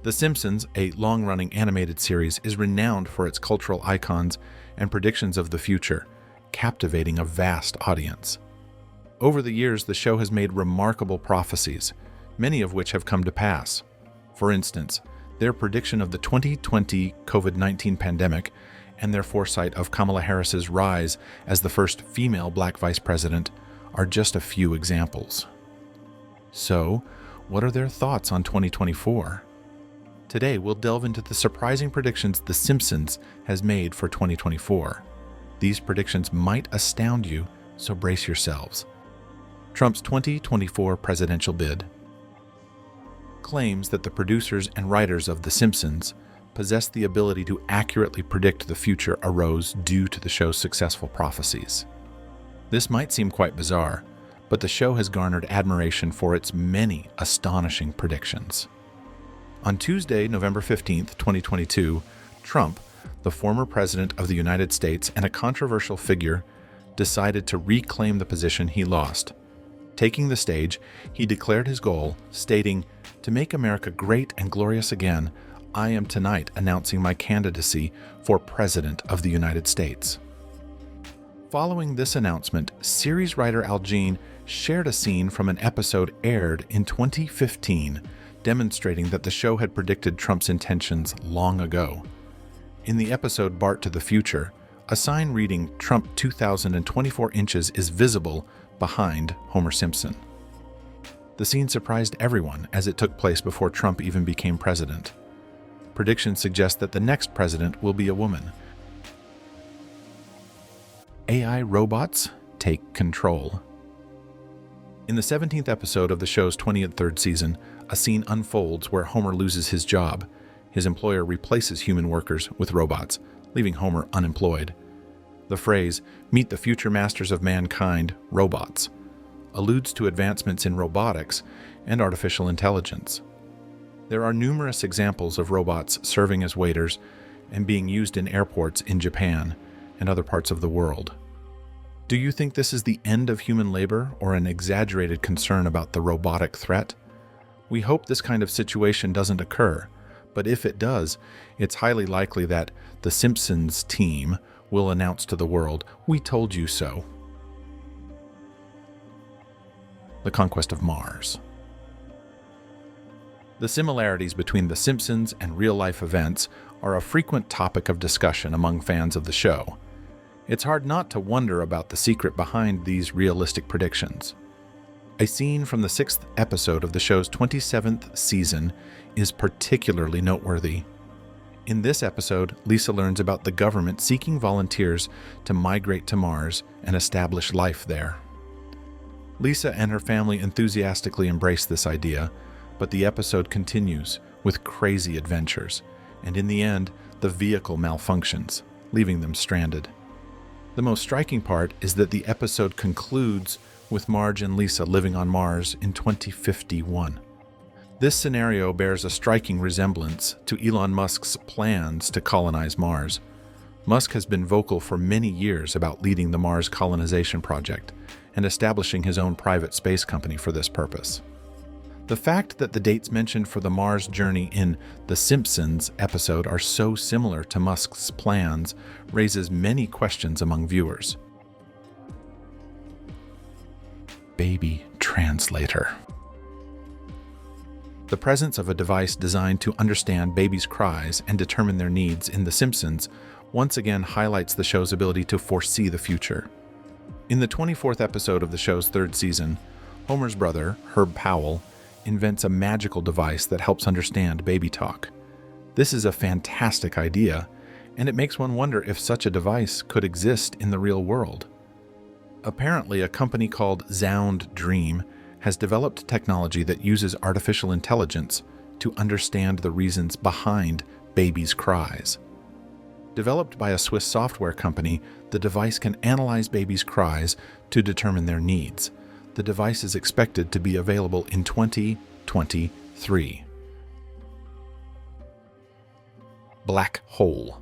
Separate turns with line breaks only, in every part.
The Simpsons, a long-running animated series, is renowned for its cultural icons and predictions of the future, captivating a vast audience. Over the years, the show has made remarkable prophecies, many of which have come to pass. For instance, their prediction of the 2020 COVID-19 pandemic and their foresight of Kamala Harris's rise as the first female black vice president are just a few examples. So, what are their thoughts on 2024? Today, we'll delve into the surprising predictions The Simpsons has made for 2024. These predictions might astound you, so brace yourselves. Trump's 2024 presidential bid claims that the producers and writers of The Simpsons possess the ability to accurately predict the future arose due to the show's successful prophecies. This might seem quite bizarre, but the show has garnered admiration for its many astonishing predictions. On Tuesday, November 15th, 2022, Trump, the former president of the United States and a controversial figure, decided to reclaim the position he lost. Taking the stage, he declared his goal, stating, "To make America great and glorious again, I am tonight announcing my candidacy for President of the United States." Following this announcement, series writer Al Jean shared a scene from an episode aired in 2015, demonstrating that the show had predicted Trump's intentions long ago. In the episode Bart to the Future, a sign reading Trump 2024 inches is visible behind Homer Simpson. The scene surprised everyone as it took place before Trump even became president. Predictions suggest that the next president will be a woman. AI robots take control. In the 17th episode of the show's 23rd season, a scene unfolds where Homer loses his job. His employer replaces human workers with robots, leaving Homer unemployed. The phrase, "Meet the future masters of mankind, robots," alludes to advancements in robotics and artificial intelligence. There are numerous examples of robots serving as waiters and being used in airports in Japan and other parts of the world. Do you think this is the end of human labor or an exaggerated concern about the robotic threat? We hope this kind of situation doesn't occur, but if it does, it's highly likely that the Simpsons team will announce to the world, "We told you so." The conquest of Mars. The similarities between The Simpsons and real-life events are a frequent topic of discussion among fans of the show. It's hard not to wonder about the secret behind these realistic predictions. A scene from the 6th episode of the show's 27th season is particularly noteworthy. In this episode, Lisa learns about the government seeking volunteers to migrate to Mars and establish life there. Lisa and her family enthusiastically embrace this idea, but the episode continues with crazy adventures, and in the end, the vehicle malfunctions, leaving them stranded. The most striking part is that the episode concludes with Marge and Lisa living on Mars in 2051. This scenario bears a striking resemblance to Elon Musk's plans to colonize Mars. Musk has been vocal for many years about leading the Mars colonization project and establishing his own private space company for this purpose. The fact that the dates mentioned for the Mars journey in The Simpsons episode are so similar to Musk's plans raises many questions among viewers. Baby translator. The presence of a device designed to understand babies' cries and determine their needs in The Simpsons once again highlights the show's ability to foresee the future. In the 24th episode of the show's 3rd season, Homer's brother, Herb Powell, invents a magical device that helps understand baby talk. This is a fantastic idea, and it makes one wonder if such a device could exist in the real world. Apparently, a company called Zound Dream has developed technology that uses artificial intelligence to understand the reasons behind babies' cries. Developed by a Swiss software company, the device can analyze babies' cries to determine their needs. The device is expected to be available in 2023. Black Hole.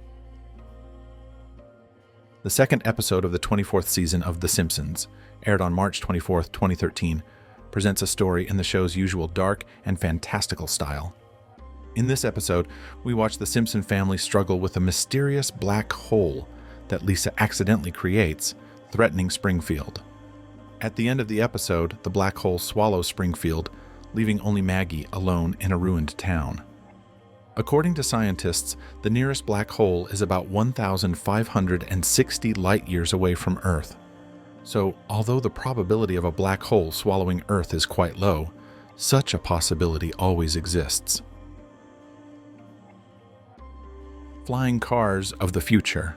The 2nd episode of the 24th season of The Simpsons, aired on March 24, 2013, presents a story in the show's usual dark and fantastical style. In this episode, we watch the Simpson family struggle with a mysterious black hole that Lisa accidentally creates, threatening Springfield. At the end of the episode, the black hole swallows Springfield, leaving only Maggie alone in a ruined town. According to scientists, the nearest black hole is about 1,560 light-years away from Earth. So, although the probability of a black hole swallowing Earth is quite low, such a possibility always exists. Flying cars of the future.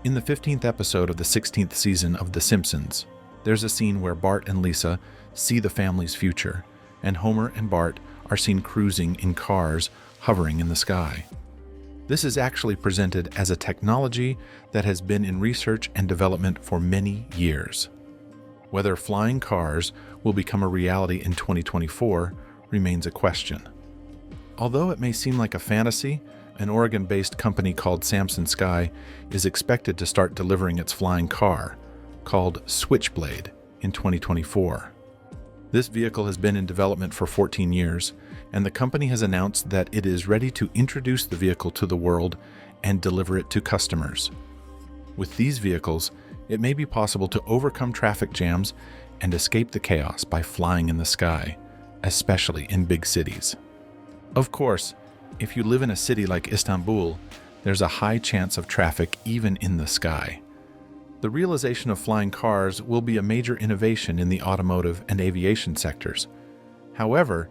In the 15th episode of the 16th season of The Simpsons, there's a scene where Bart and Lisa see the family's future, and Homer and Bart are seen cruising in cars hovering in the sky. This is actually presented as a technology that has been in research and development for many years. Whether flying cars will become a reality in 2024 remains a question. Although it may seem like a fantasy, an Oregon-based company called Samson Sky is expected to start delivering its flying car, called Switchblade, in 2024. This vehicle has been in development for 14 years, and the company has announced that it is ready to introduce the vehicle to the world and deliver it to customers. With these vehicles, it may be possible to overcome traffic jams and escape the chaos by flying in the sky, especially in big cities. Of course, if you live in a city like Istanbul, there's a high chance of traffic even in the sky. The realization of flying cars will be a major innovation in the automotive and aviation sectors. However,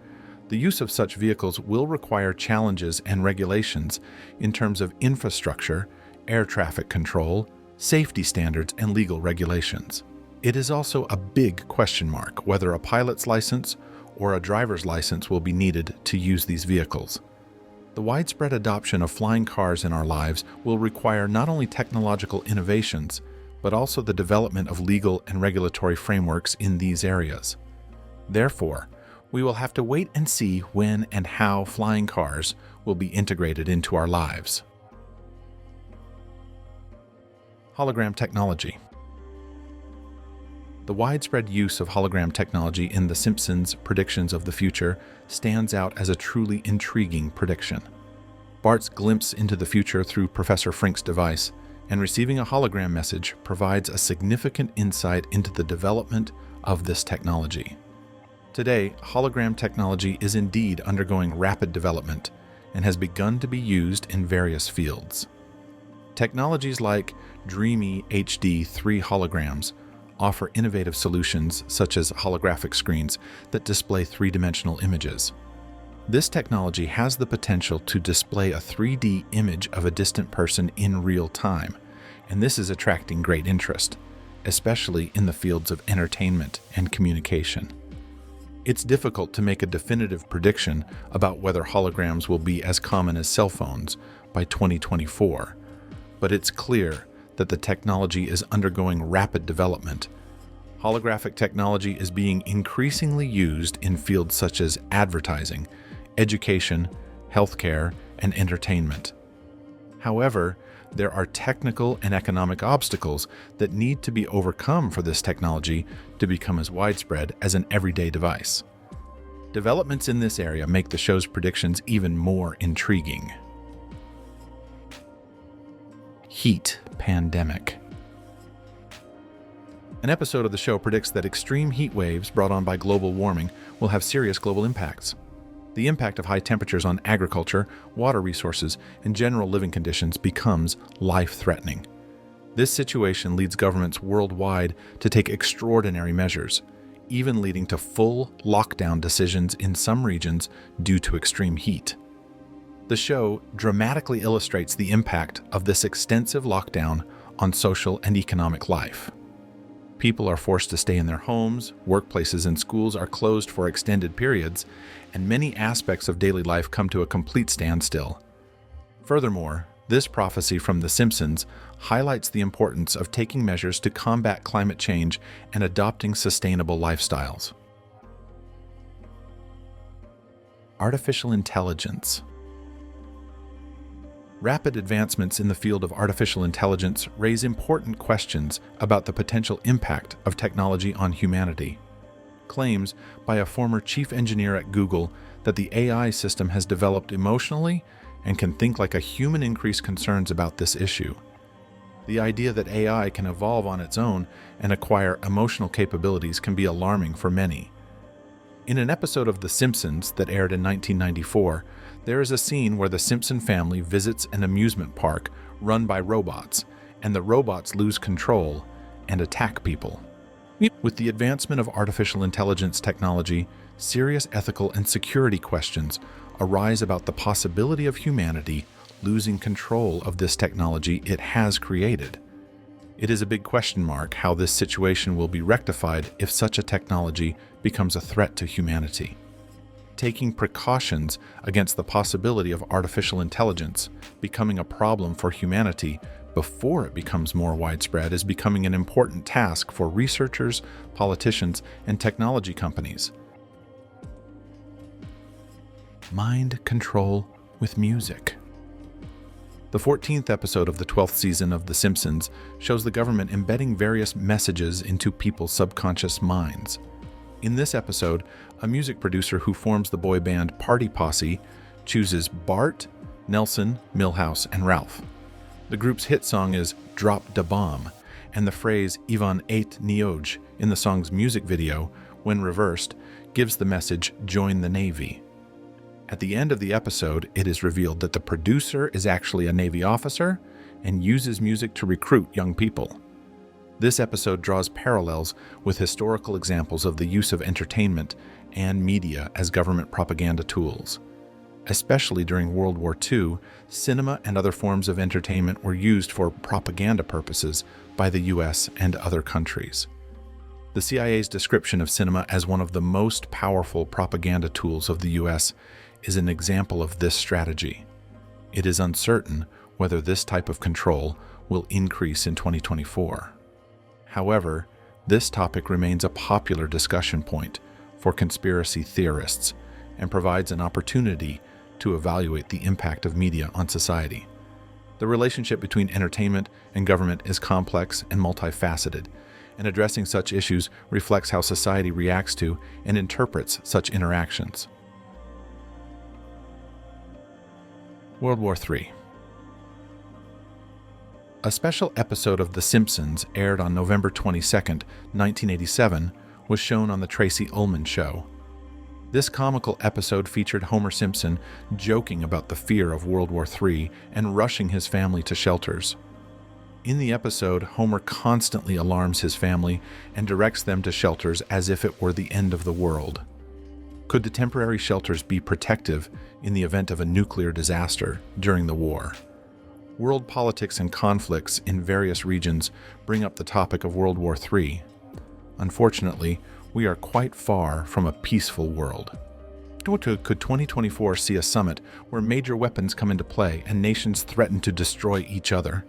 the use of such vehicles will require challenges and regulations in terms of infrastructure, air traffic control, safety standards, and legal regulations. It is also a big question mark whether a pilot's license or a driver's license will be needed to use these vehicles. The widespread adoption of flying cars in our lives will require not only technological innovations, but also the development of legal and regulatory frameworks in these areas. Therefore, we will have to wait and see when and how flying cars will be integrated into our lives. Hologram technology. The widespread use of hologram technology in The Simpsons' predictions of the future stands out as a truly intriguing prediction. Bart's glimpse into the future through Professor Frink's device and receiving a hologram message provides a significant insight into the development of this technology. Today, hologram technology is indeed undergoing rapid development and has begun to be used in various fields. Technologies like Dreamy HD 3 holograms offer innovative solutions such as holographic screens that display three-dimensional images. This technology has the potential to display a 3D image of a distant person in real time, and this is attracting great interest, especially in the fields of entertainment and communication. It's difficult to make a definitive prediction about whether holograms will be as common as cell phones by 2024, but it's clear that the technology is undergoing rapid development. Holographic technology is being increasingly used in fields such as advertising, education, healthcare, and entertainment. However, there are technical and economic obstacles that need to be overcome for this technology to become as widespread as an everyday device. Developments in this area make the show's predictions even more intriguing. Heat pandemic. An episode of the show predicts that extreme heat waves brought on by global warming will have serious global impacts. The impact of high temperatures on agriculture, water resources, and general living conditions becomes life-threatening. This situation leads governments worldwide to take extraordinary measures, even leading to full lockdown decisions in some regions due to extreme heat. The show dramatically illustrates the impact of this extensive lockdown on social and economic life. People are forced to stay in their homes, workplaces and schools are closed for extended periods, and many aspects of daily life come to a complete standstill. Furthermore, this prophecy from The Simpsons highlights the importance of taking measures to combat climate change and adopting sustainable lifestyles. Artificial intelligence. Rapid advancements in the field of artificial intelligence raise important questions about the potential impact of technology on humanity. claims by a former chief engineer at Google that the AI system has developed emotionally and can think like a human increased concerns about this issue. The idea that AI can evolve on its own and acquire emotional capabilities can be alarming for many. In an episode of The Simpsons that aired in 1994, there is a scene where the Simpson family visits an amusement park run by robots, and the robots lose control and attack people. With the advancement of artificial intelligence technology, serious ethical and security questions arise about the possibility of humanity losing control of this technology it has created. It is a big question mark how this situation will be rectified if such a technology becomes a threat to humanity. Taking precautions against the possibility of artificial intelligence becoming a problem for humanity before it becomes more widespread is becoming an important task for researchers, politicians, and technology companies. Mind control with music. The 14th episode of the 12th season of The Simpsons shows the government embedding various messages into people's subconscious minds. In this episode, a music producer who forms the boy band Party Posse chooses Bart, Nelson, Milhouse, and Ralph. The group's hit song is Drop Da Bomb, and the phrase Ivan ate Nioj in the song's music video, when reversed, gives the message Join the Navy. At the end of the episode, it is revealed that the producer is actually a Navy officer and uses music to recruit young people. This episode draws parallels with historical examples of the use of entertainment and media as government propaganda tools. Especially during World War II, cinema and other forms of entertainment were used for propaganda purposes by the US and other countries. The CIA's description of cinema as one of the most powerful propaganda tools of the US is an example of this strategy. It is uncertain whether this type of control will increase in 2024. However, this topic remains a popular discussion point for conspiracy theorists and provides an opportunity to evaluate the impact of media on society. The relationship between entertainment and government is complex and multifaceted, and addressing such issues reflects how society reacts to and interprets such interactions. World War III. A special episode of The Simpsons aired on November 22, 1987, was shown on The Tracy Ullman Show. This comical episode featured Homer Simpson joking about the fear of World War III and rushing his family to shelters. In the episode, Homer constantly alarms his family and directs them to shelters as if it were the end of the world. Could the temporary shelters be protective in the event of a nuclear disaster during the war? World politics and conflicts in various regions bring up the topic of World War III. Unfortunately, we are quite far from a peaceful world. Could 2024 see a summit where major weapons come into play and nations threaten to destroy each other?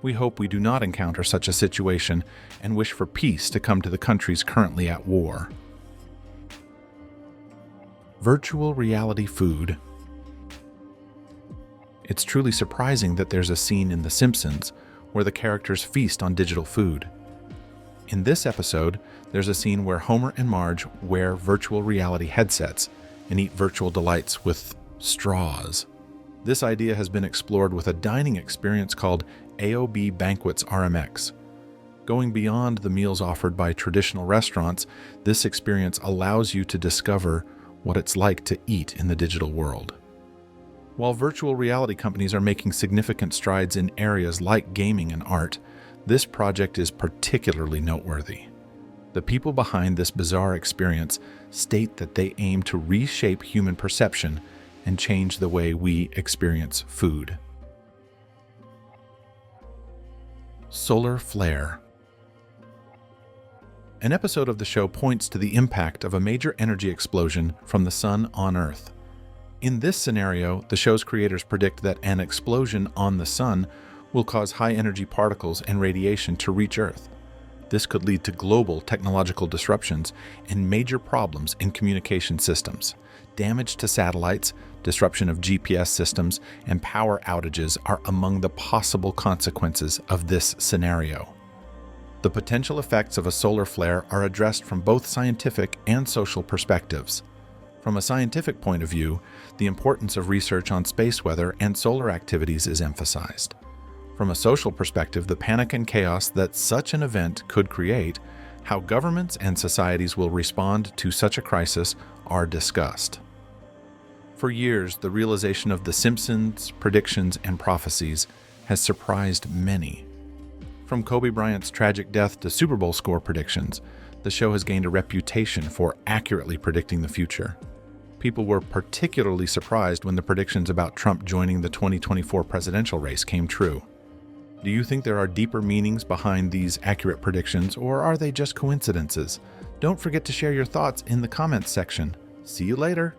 We hope we do not encounter such a situation and wish for peace to come to the countries currently at war. Virtual reality food. It's truly surprising that there's a scene in The Simpsons where the characters feast on digital food. In this episode, there's a scene where Homer and Marge wear virtual reality headsets and eat virtual delights with straws. This idea has been explored with a dining experience called AOB Banquets RMX. Going beyond the meals offered by traditional restaurants, this experience allows you to discover what it's like to eat in the digital world. While virtual reality companies are making significant strides in areas like gaming and art, this project is particularly noteworthy. The people behind this bizarre experience state that they aim to reshape human perception and change the way we experience food. Solar flare. An episode of the show points to the impact of a major energy explosion from the sun on Earth. In this scenario, the show's creators predict that an explosion on the sun will cause high-energy particles and radiation to reach Earth. This could lead to global technological disruptions and major problems in communication systems. Damage to satellites, disruption of GPS systems, and power outages are among the possible consequences of this scenario. The potential effects of a solar flare are addressed from both scientific and social perspectives. From a scientific point of view, the importance of research on space weather and solar activities is emphasized. From a social perspective, the panic and chaos that such an event could create, how governments and societies will respond to such a crisis, are discussed. For years, the realization of The Simpsons' predictions and prophecies has surprised many. From Kobe Bryant's tragic death to Super Bowl score predictions, the show has gained a reputation for accurately predicting the future. People were particularly surprised when the predictions about Trump joining the 2024 presidential race came true. Do you think there are deeper meanings behind these accurate predictions, or are they just coincidences? Don't forget to share your thoughts in the comments section. See you later!